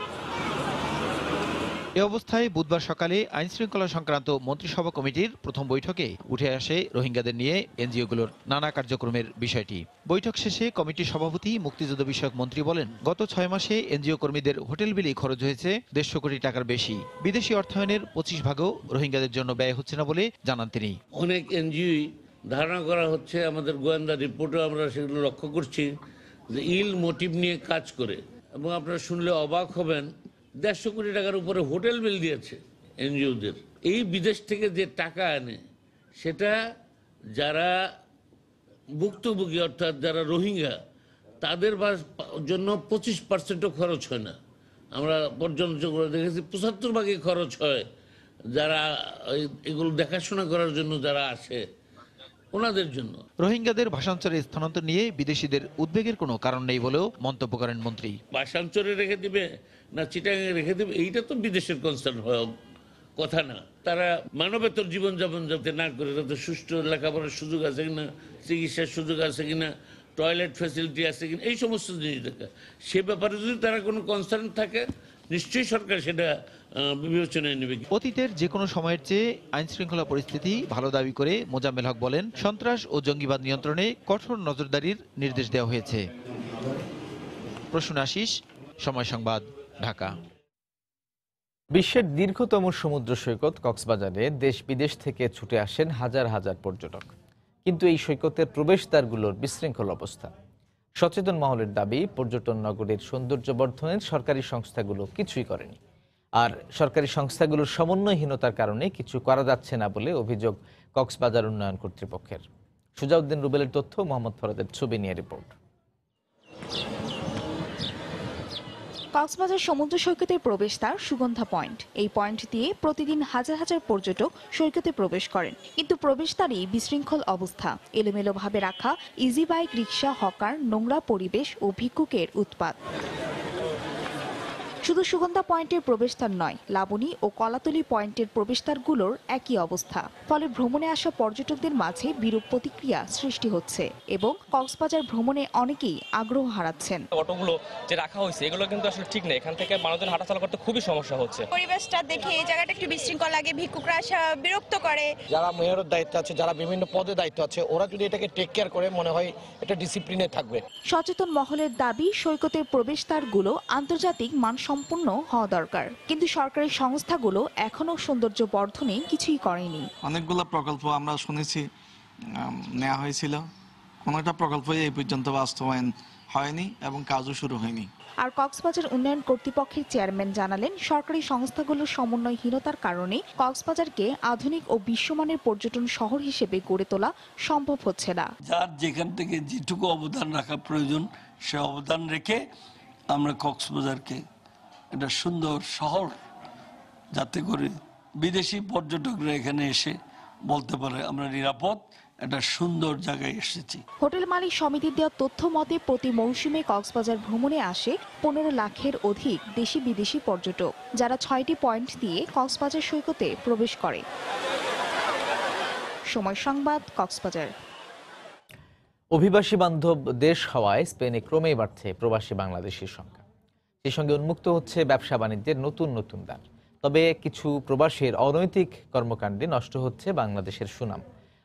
এ অবস্থায় বুধবার সকালে আইন শৃঙ্খলা সংক্রান্ত মন্ত্রিসভা কমিটির প্রথম বৈঠকে উঠে আসে রোহিঙ্গাদের নিয়ে এনজিওগুলোর নানা কার্যক্রমের বিষয়টি। বৈঠক শেষে কমিটির সভাপতি মুক্তিযুদ্ধ বিষয়ক মন্ত্রী বলেন, গত ৬ মাসে এনজিও কর্মীদের হোটেল বিলেই খরচ হয়েছে ১৫০ কোটি টাকার বেশি। বিদেশি অর্থায়নের ২৫ ভাগও রোহিঙ্গাদের জন্য ব্যয় হচ্ছে না বলে জানান তিনি। অনেক এনজিও ধারণা করা হচ্ছে, আমাদের গোয়েন্দা রিপোর্টে আমরা সেগুলো লক্ষ্য করছি যে ইল মোটিভ নিয়ে কাজ করে, এবং আপনারা শুনলে অবাক হবেন ১৫০ কোটি টাকার উপরে হোটেল বিল দিয়েছে এনজিওদের। এই বিদেশ থেকে যে টাকা আনে সেটা যারা ভুক্তভোগী অর্থাৎ যারা রোহিঙ্গা তাদের জন্য ২৫% খরচ হয় না। আমরা পর্যালোচনা করে দেখেছি ৭৫ ভাগে খরচ হয় যারা এগুলো দেখাশোনা করার জন্য যারা আসে ওনাদের জন্য। রোহিঙ্গাদের ভাষান্তরে স্থানান্তর নিয়ে বিদেশিদের উদ্বেগের কোনো কারণ নেই বলেও মন্তব্য করেন মন্ত্রী। ভাষান্তরে রেখে দিবে না চিটাগাঙে রেখে দিবে, এইটা তো বিদেশের কনসার্ন হওয়ার কথা না। তারা মানবেতর জীবনযাপন যাতে না করে, তাদের সুষ্ঠু লেখাপড়ার সুযোগ আছে কিনা, চিকিৎসার সুযোগ আছে কিনা, টয়লেট ফ্যাসিলিটি আছে কিনা, এই সমস্ত জিনিস দেখা। সে ব্যাপারে যদি তারা কোনো কনসার্ন থাকে নিশ্চয়ই সরকার সেটা বিবেচনায় নেবে। অতীতের যে কোনো সময়ের চেয়ে আইন শৃঙ্খলা পরিস্থিতি ভালো দাবি করে মোজাম্মেল হক বলেন, সন্ত্রাস ও জঙ্গিবাদ নিয়ন্ত্রণে কঠোর নজরদারির নির্দেশ দেওয়া হয়েছে। প্রসূন আশিস, সময় সংবাদ, ঢাকা। বিশ্বের দীর্ঘতম সমুদ্র সৈকত কক্সবাজারে দেশ বিদেশ থেকে ছুটে আসেন হাজার হাজার পর্যটক, কিন্তু এই সৈকতের প্রবেশদ্বারগুলোর বিশৃঙ্খল অবস্থা। সচেতন মহলের দাবি, পর্যটন নগরীর সৌন্দর্য বর্ধনের সরকারি সংস্থাগুলো কিছুই করেনি, আর সরকারি সংস্থাগুলোর সমন্বয়হীনতার কারণে কিছু করা যাচ্ছে না বলে অভিযোগ কক্সবাজার উন্নয়ন কর্তৃপক্ষের। সুজাউদ্দিন রুবেলের তথ্য, মোহাম্মদ ফরাদের ছবি নিয়ে রিপোর্ট। কক্সবাজার সমুদ্র সৈকতের প্রবেশদ্বার সুগন্ধা পয়েন্ট। এই পয়েন্ট দিয়ে প্রতিদিন হাজার হাজার পর্যটক সৈকতে প্রবেশ করেন, কিন্তু প্রবেশদ্বারই বিশৃঙ্খল অবস্থা, এলোমেলোভাবে রাখা ইজি বাইক, রিক্সা, হকার, নোংরা পরিবেশ ও ভিক্ষুকের উৎপাত। শুধু সুগন্ধা পয়েন্টের প্রবেশদ্বার নয়, লাবণী ও কলাতলি পয়েন্টের প্রবেশদ্বারগুলোর একই অবস্থা। ফলে ভ্রমণে আসা পর্যটকদের মাঝে বিরূপ প্রতিক্রিয়া সৃষ্টি হচ্ছে এবং কক্সবাজার ভ্রমণে অনেকেই আগ্রহ হারাচ্ছেন। অটোগুলো যে রাখা হয়েছে এগুলো কিন্তু আসলে ঠিক নেই, এখান থেকে মানুষজন হাঁটাচলা করতে খুবই সমস্যা হচ্ছে। পরিবেশটা দেখে এই জায়গাটা একটু বিশৃঙ্খল লাগে, ভিক্ষুকরা আসা বিরক্ত করে। যারা মেয়রের দায়িত্ব আছে, যারা বিভিন্ন পদে দায়িত্ব আছে, ওরা যদি এটাকে টেক কেয়ার করে মনে হয় এটা ডিসিপ্লিনে থাকবে। সচেতন মহলের দাবি, সৈকতের প্রবেশদ্বারগুলো আন্তর্জাতিক মানসম্পন্ন হওয়া দরকার, কিন্তু সরকারি সংস্থাগুলো এখনো সৌন্দর্য বর্ধনে কিছুই করেনি। অনেকগুলো প্রকল্প আমরা শুনেছি নেওয়া হয়েছিল, কোনোটা প্রকল্পই এই পর্যন্ত বাস্তবায়ন হয়নি এবং কাজও শুরু হয়নি। আর কক্সবাজার উন্নয়ন কর্তৃপক্ষের চেয়ারম্যান জানালেন, সরকারি সংস্থাগুলোর সমন্বয়হীনতার কারণে কক্সবাজারকে আধুনিক ও বিশ্বমানের পর্যটন শহর হিসেবে গড়ে তোলা সম্ভব হচ্ছে না। যার যেখান থেকে যেটুকু অবদান রাখা প্রয়োজন সে অবদান রেখে আমরা কক্সবাজারকে একটা সুন্দর শহর, যাতে করে বিদেশি পর্যটকরা এখানে এসে বলতে পারে আমরা নিরাপদ একটা সুন্দর জায়গায় এসেছি। হোটেল মালিক সমিতির দেওয়া তথ্য মতে প্রতি মৌসুমে কক্সবাজার ভ্রমণে আসে ১৫ লাখের অধিক দেশি বিদেশি পর্যটক, যারা ৬টি পয়েন্ট দিয়ে কক্সবাজার সৈকতে প্রবেশ করে। সময় সংবাদ, কক্সবাজার। অভিবাসী বান্ধব দেশ হওয়ায় স্পেনে ক্রমেই বাড়ছে প্রবাসী বাংলাদেশির সংখ্যা। সেই সঙ্গে উন্মুক্ত হচ্ছে ব্যবসা বাণিজ্যের নতুন নতুন দ্বার। তবে কিছু প্রবাসীর অনৈতিক কর্মকাণ্ডে নষ্ট হচ্ছে বাংলাদেশের সুনাম,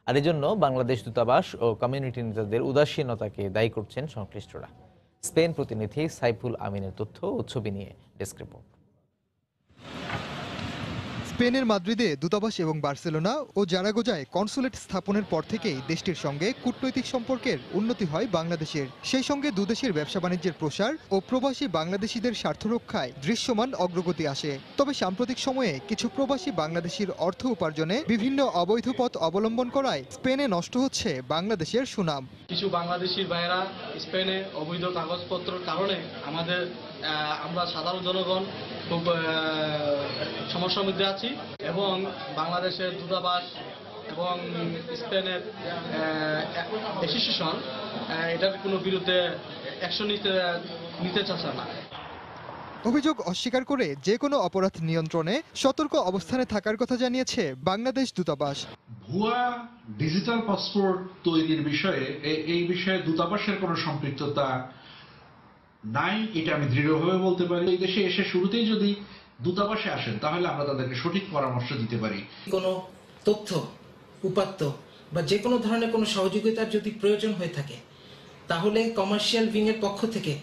আর এজন্য বাংলাদেশ দূতাবাস ও কমিউনিটি নেতাদের উদাসীনতাকে দায়ী করছেন সংশ্লিষ্টরা। স্পেন প্রতিনিধি সাইফুল আমিনের তথ্য ও ছবি নিয়ে ডেস্ক রিপোর্ট। স্পেনের মাদ্রিদে দূতাবাস এবং বার্সেলোনা ও জারাগোজায় কনসুলেট স্থাপনের পর থেকেই দেশটির সঙ্গে কূটনৈতিক সম্পর্কের উন্নতি হয় বাংলাদেশের। সেই সঙ্গে দুদেশের ব্যবসা বাণিজ্যের প্রসার ও প্রবাসী বাংলাদেশিদের স্বার্থ রক্ষায় দৃশ্যমান অগ্রগতি আসে। তবে সাম্প্রতিক সময়ে কিছু প্রবাসী বাংলাদেশির অর্থ উপার্জনে বিভিন্ন অবৈধ পথ অবলম্বন করায় স্পেনে নষ্ট হচ্ছে বাংলাদেশের সুনাম। কিছু বাংলাদেশির ভাইয়েরা স্পেনে অবৈধ কাগজপত্রের কারণে আমরা সাধারণ জনগণ খুব সমস্যার মধ্যে আছি এবং বাংলাদেশের দূতাবাস এবং স্পেনের অ্যাসোসিয়েশন এটার কোনো বিরুদ্ধে অ্যাকশন নিতে চাচ্ছে না। অভিযোগ অস্বীকার করে যে কোনো অপরাধ নিয়ন্ত্রণে সতর্ক অবস্থানে থাকার কথা জানিয়েছে বাংলাদেশ দূতাবাস। ভুয়া ডিজিটাল পাসপোর্ট তৈরির বিষয়ে এই বিষয়ে দূতাবাসের কোনো সম্পৃক্ততা নাই, এটা আমি দৃঢ়ভাবে বলতে পারি। এই দেশে এসে শুরুতেই যদি দূতাবাসে আসেন তাহলে আমরা তাদেরকে সঠিক পরামর্শ দিতে পারি। কোনো তথ্য উপাত্ত বা যে কোনো ধরনের কোনো সহযোগিতার যদি প্রয়োজন হয়ে থাকে তাহলে কমার্শিয়াল উইং এর পক্ষ থেকে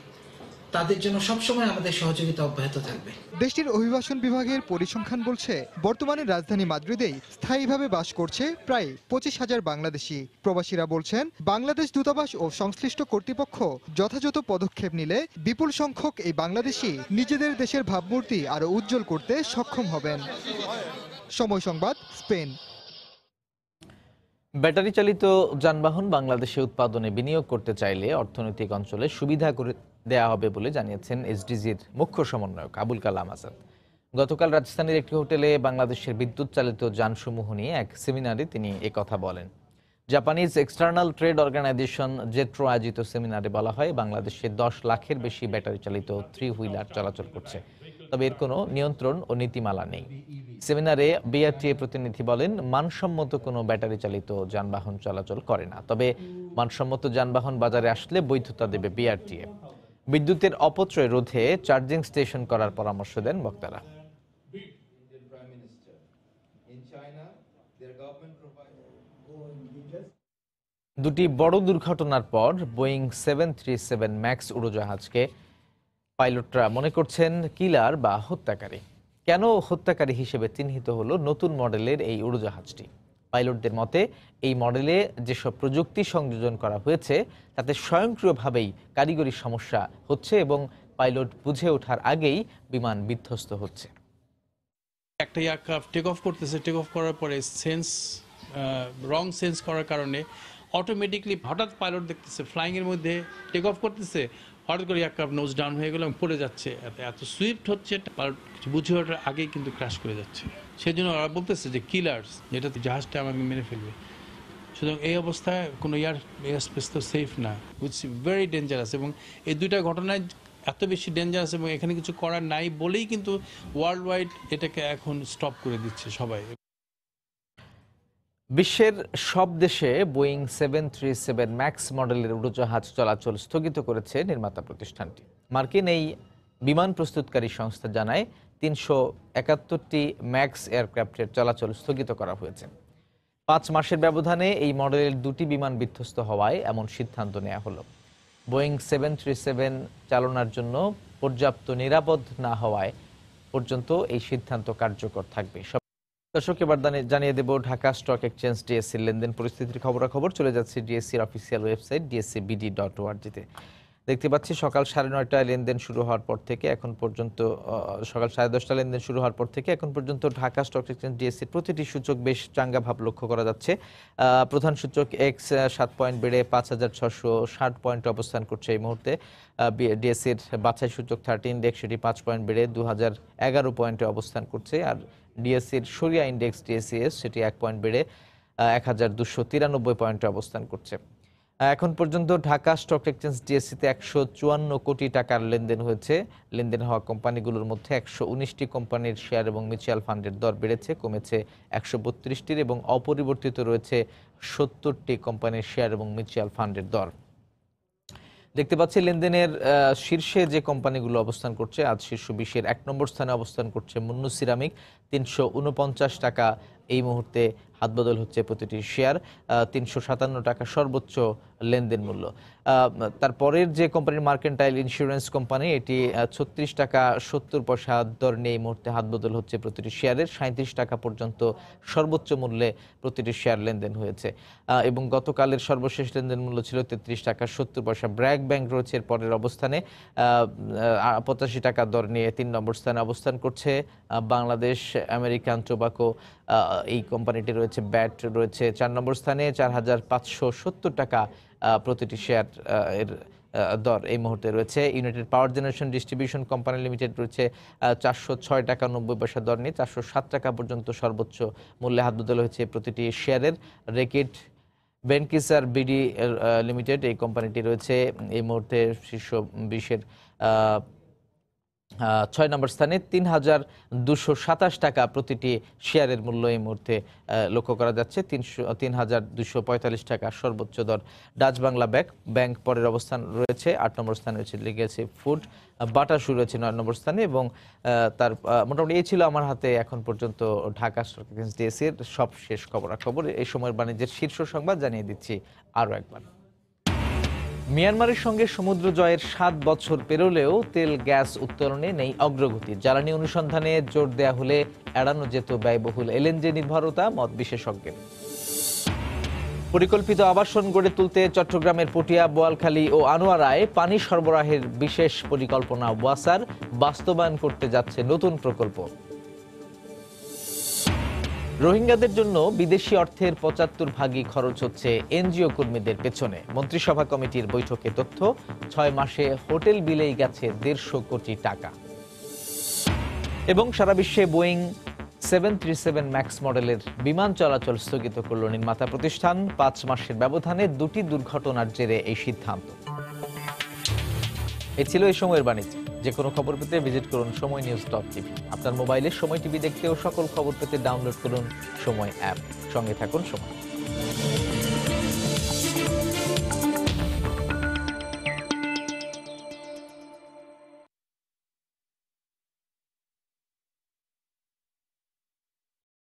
তাদের জন্য সবসময় আমাদের সহযোগিতা অব্যাহত থাকবে। দেশটির অভিবাসন বিভাগের পরিসংখ্যান বলছে বর্তমানে রাজধানী মাদ্রিদেই স্থায়ীভাবে বাস করছে প্রায় 25,000 বাংলাদেশি। প্রবাসীরা বলছেন বাংলাদেশ দূতাবাস ও সংশ্লিষ্ট কর্তৃপক্ষ যথাযথ পদক্ষেপ নিলে বিপুল সংখ্যক এই বাংলাদেশি নিজেদের দেশের ভাবমূর্তি আরো উজ্জ্বল করতে সক্ষম হবেন। সময় সংবাদ, স্পেন। ব্যাটারি চালিত যানবাহন বাংলাদেশে উৎপাদনে বিনিয়োগ করতে চাইলে অর্থনৈতিক অঞ্চলে সুবিধা করে দেয়া হবে বলে জানিয়েছেন এসডিজির মুখ্য সমন্বয়ক আবুল কালাম আজাদ। গতকাল রাজধানীর একটি হোটেলে বাংলাদেশের বিদ্যুৎ চালিত যানসমূহ নিয়ে এক সেমিনারে তিনি একথা বলেন। Japanese external trade organization JETRO আয়োজিত সেমিনারে বলা হয় বাংলাদেশে 10 লাখের বেশি ব্যাটারি চালিত 3 হুইলার চলাচল করছে, তবে এর কোনো নিয়ন্ত্রণ ও নীতিমালা নেই। সেমিনারে বিআরটিএ প্রতিনিধি বলেন মানসম্মত কোনো ব্যাটারি চালিত যানবাহন চলাচল করে না, তবে মানসম্মত যানবাহন বাজারে আসলে বৈধতা দেবে বিআরটিএ। বিদ্যুতের অপচয় রোধে চার্জিং স্টেশন করার পরামর্শ দেন বক্তারা। দুটি বড় দুর্ঘটনার পর বোয়িং 737 ম্যাক্স উড়োজাহাজকে পাইলটরা মনে করছেন কিলার বা হত্যাকারী। কেন হত্যাকারী হিসেবে চিহ্নিত হলো নতুন মডেলের এই উড়োজাহাজটি? পাইলটদের মতে এই মডেলে যেসব প্রযুক্তি সংযোজন করা হয়েছে তাতে স্বয়ংক্রিয়ভাবেই কারিগরি সমস্যা হচ্ছে এবং পাইলট বুঝে ওঠার আগেই বিমান বিধ্বস্ত হচ্ছে। একটা এয়ারক্রাফট টেক অফ করতেছে, টেক অফ করার পরে রং সেন্স করার কারণে অটোমেটিকলি হঠাৎ পাইলট দেখতেছে ফ্লাইং এর মধ্যে টেক অফ করতেছে, হঠাৎ করে এয়ারক্রাফট নোজ ডাউন হয়ে গেল এবং পড়ে যাচ্ছে। এত সুইফট হচ্ছে পাইলট কিছু বুঝে ওঠার আগেই কিন্তু ক্র্যাশ করে যাচ্ছে। সেই জন্য ওরা বলতেছে যে কিলার্স, যেটাতে জাহাজটা আমাকে মেরে ফেলবে। সুতরাং এই অবস্থায় কোনো এয়ার স্পেস তো সেফ না, উইচ ভেরি ডেঞ্জারাস। এবং এই দুইটা ঘটনায় এত বেশি ডেঞ্জারাস এবং এখানে কিছু করার নাই বলেই কিন্তু ওয়ার্ল্ড ওয়াইড এটাকে এখন স্টপ করে দিচ্ছে সবাই। বিশ্বের সব দেশে বোয়িং 737 ম্যাক্স মডেলের উড়োজাহাজ চলাচল স্থগিত করেছে নির্মাতা প্রতিষ্ঠানটি। মার্কিন এই বিমান প্রস্তুতকারী সংস্থা জানায় 371টি ম্যাক্স এয়ারক্রাফটের চলাচল স্থগিত করা হয়েছে। 5 মাসের ব্যবধানে এই মডেলের 2টি বিমান বিধ্বস্ত হওয়ায় এমন সিদ্ধান্ত নেওয়া হলো। বোয়িং 737 চালনার জন্য পর্যাপ্ত নিরাপদ না হওয়ায় পর্যন্ত এই সিদ্ধান্ত কার্যকর থাকবে। দর্শক, এবার জানিয়ে দেব ঢাকা স্টক এক্সচেঞ্জ ডিএসসির লেনদেন পরিস্থিতির খবরাখবর। চলে যাচ্ছে ডিএসসির অফিসিয়াল ওয়েবসাইট dscbd.org-তে। দেখতে পাচ্ছি সকাল 9:30টায় লেনদেন শুরু হওয়ার পর থেকে এখন পর্যন্ত সকাল 10:30টা লেনদেন শুরু হওয়ার পর থেকে এখন পর্যন্ত ঢাকা স্টক এক্সচেঞ্জ ডিএসসির প্রতিটি সূচক বেশ চাঙ্গা ভাব লক্ষ্য করা যাচ্ছে। প্রধান সূচক এক্স 7 পয়েন্ট বেড়ে 5660 পয়েন্টে অবস্থান করছে এই মুহূর্তে। ডিএসসির বাছাই সূচক 30 ইন্ডেক্স সেটি 5 পয়েন্ট বেড়ে 2011 পয়েন্টে অবস্থান করছে। আর ডিএসসির সরিয়া ইন্ডেক্স ডিএসসিএস সেটি 1 পয়েন্ট বেড়ে 1293 পয়েন্টে অবস্থান করছে। এখন পর্যন্ত ঢাকা স্টক এক্সচেঞ্জ ডিএসসিতে 154 কোটি টাকার লেনদেন হয়েছে। লেনদেন হওয়া কোম্পানিগুলোর মধ্যে 119টি কোম্পানির শেয়ার এবং মিউচুয়াল ফান্ডের দর বেড়েছে, কমেছে 132টির এবং অপরিবর্তিত রয়েছে 70টি কোম্পানির শেয়ার এবং মিউচুয়াল ফান্ডের দর। দেখতে পাচ্ছি লেনদেনের শীর্ষে যে কোম্পানিগুলো অবস্থান করছে, আজ শীর্ষ 20-এর 1 নম্বর স্থানে অবস্থান করছে মুন্নু সিরামিক 349 টাকা এই মুহূর্তে হাতবদল হচ্ছে প্রতিটি শেয়ার 357 টাকা সর্বোচ্চ লেনদেন মূল্য। তারপরের যে কোম্পানির মার্কেন্টাইল ইন্স্যুরেন্স কোম্পানি, এটি 36 টাকা 70 পয়সা দর নিয়ে এই মুহূর্তে হাতবদল হচ্ছে প্রতিটি শেয়ারের। 37 টাকা পর্যন্ত সর্বোচ্চ মূল্যে প্রতিটি শেয়ার লেনদেন হয়েছে এবং গতকালের সর্বশেষ লেনদেন মূল্য ছিল 33 টাকা 70 পয়সা। ব্র্যাক ব্যাংক রয়েছে এর পরের অবস্থানে 85 টাকা দর নিয়ে 3 নম্বর স্থানে অবস্থান করছে। বাংলাদেশ আমেরিকান টোবাকো এই কোম্পানিটি রয়েছে, ব্যাট রয়েছে 4 নম্বর স্থানে 4570 টাকা প্রতিটি শেয়ার এর দর এই মুহূর্তে রয়েছে। ইউনাইটেড পাওয়ার জেনারেশন ডিস্ট্রিবিউশন কোম্পানি লিমিটেড রয়েছে 406 টাকা 90 পয়সা দর নিয়ে 407 টাকা পর্যন্ত সর্বোচ্চ মূল্যে হাতবদল হয়েছে প্রতিটি শেয়ারের। রেকিট বেনকিসার বিডি লিমিটেড এই কোম্পানিটি রয়েছে এই মুহূর্তে শীর্ষ 20-এর 6 নম্বর স্থানে 3227 টাকা প্রতিটি শেয়ারের মূল্য এই মুহূর্তে লক্ষ্য করা যাচ্ছে। 3245 টাকা সর্বোচ্চ দর। ডাচ বাংলা ব্যাংক পরের অবস্থান রয়েছে 8 নম্বর স্থানে রয়েছে লিগেসি ফুড। বাটা শুরু রয়েছে 9 নম্বর স্থানে এবং তার মোটামুটি এই ছিল আমার হাতে এখন পর্যন্ত ঢাকা স্টক এক্সচেঞ্জ ডিএসসির সব শেষ খবরাখবর। এই সময়ের বাণিজ্যের শীর্ষ সংবাদ জানিয়ে দিচ্ছি আরও একবার। মিয়ানমারের সঙ্গে সমুদ্র জয়ের 7 বছর পেরোলেও তেল গ্যাস উত্তোলনে নেই অগ্রগতি। জ্বালানি অনুসন্ধানে জোর দেয়া হলে এড়ানো যেত ব্যয়বহুল এলএনজি নির্ভরতা, মত বিশেষজ্ঞের। পরিকল্পিত আবাসন গড়ে তুলতে চট্টগ্রামের পটিয়া, বোয়ালখালী ও আনোয়ারায় পানি সরবরাহের বিশেষ পরিকল্পনা ওয়াসার বাস্তবায়ন করতে যাচ্ছে নতুন প্রকল্প। রোহিঙ্গাদের জন্য বিদেশি অর্থের 75 ভাগই খরচ হচ্ছে এনজিও কর্মীদের পেছনে। মন্ত্রিসভা কমিটির বৈঠকে তথ্য, 6 মাসে হোটেল বিলেই গেছে 150 কোটি টাকা। এবং সারা বিশ্বে বোয়িং 737 ম্যাক্স মডেলের বিমান চলাচল স্থগিত করল নির্মাতা প্রতিষ্ঠান। 5 মাসের ব্যবধানে 2টি দুর্ঘটনার জেরে এই সিদ্ধান্ত। এ ছিল এই সময়ের বাণিজ্য। যে কোনো খবর পেতে ভিজিট করুন সময়নিউজ.টিভি। আপনার মোবাইলে সময় টিভি দেখতে ও সকল খবর পেতে ডাউনলোড করুন সময় অ্যাপ। সঙ্গে থাকুন সময়।